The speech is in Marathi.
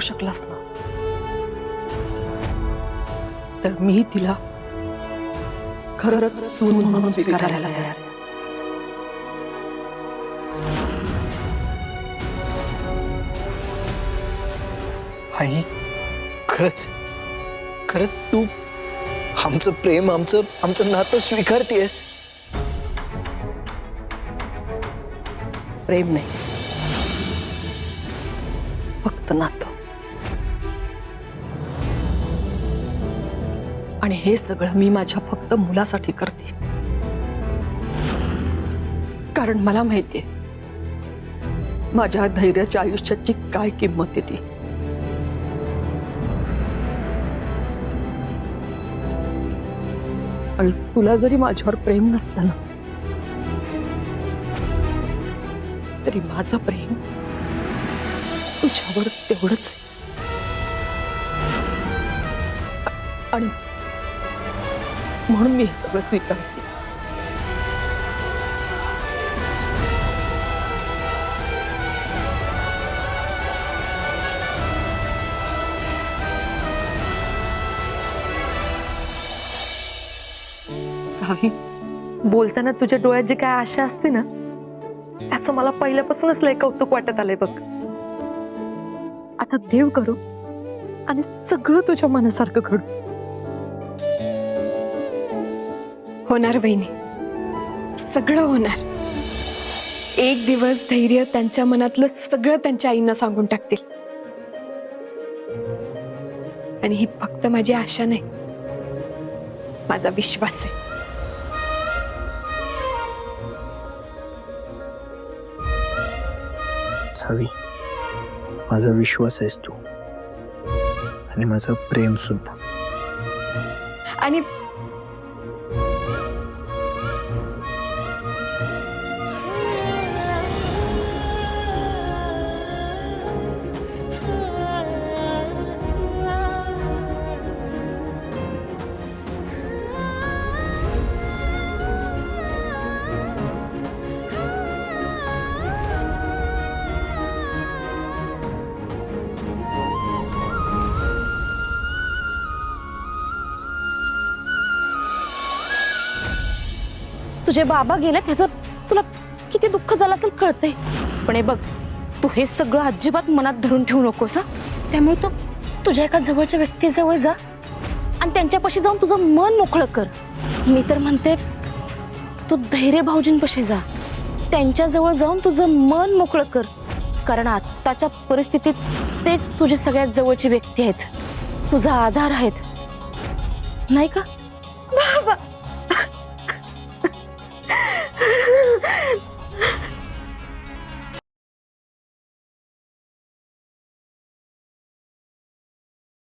शकलास ना, तर मी तिला खरंच सून म्हणून स्वीकारायला तयार आहे. आई, खरंच खरंच तू आमचं प्रेम, आमचं नातं स्वीकारतेस? प्रेम नाही, फक्त नातं. आणि हे सगळं मी माझ्या फक्त मुलासाठी करते, कारण मला माहितीये माझ्या धैर्याच्या आयुष्याची काय किंमत आहे ती. आणि तुला जरी माझ्यावर प्रेम नसतं ना, तरी माझं प्रेम तुझ्यावर तेवढंच आहे. आणि म्हणून मी हे सगळं स्वीकारते. सावी, बोलताना तुझ्या डोळ्यात जी काय आशा असते ना, त्याचं मला पहिल्यापासूनच लय कौतुक वाटत आलंय बघ. आता देव करू आणि सगळं तुझ्या मनासारखं घडू. होणार वहिनी, सगळं होणार. एक दिवस धैर्य त्यांच्या मनातलं सगळं त्यांच्या आईंना सांगून टाकतील. आणि ही फक्त माझी आशा नाही, माझा विश्वास आहे. सावी, माझा विश्वास आहेस तू, आणि माझं प्रेम सुद्धा. आणि तुझे बाबा गेले त्याचं तुला किती दुःख झालं असेल कळतंय, पण हे बघ, तू हे सगळं अजिबात मनात धरून ठेवू नकोस. त्यामुळे तू तुझ्या एका जवळच्या व्यक्तीजवळ जा आणि त्यांच्यापाशी जाऊन तुझं मन मोकळं कर. मी तर म्हणते तू धैर्य भाऊजींपाशी जा, त्यांच्याजवळ जाऊन तुझं मन मोकळं कर, कारण आत्ताच्या परिस्थितीत तेच तुझी सगळ्यात जवळची व्यक्ती आहेत, तुझा आधार आहेत, नाही का? बाबा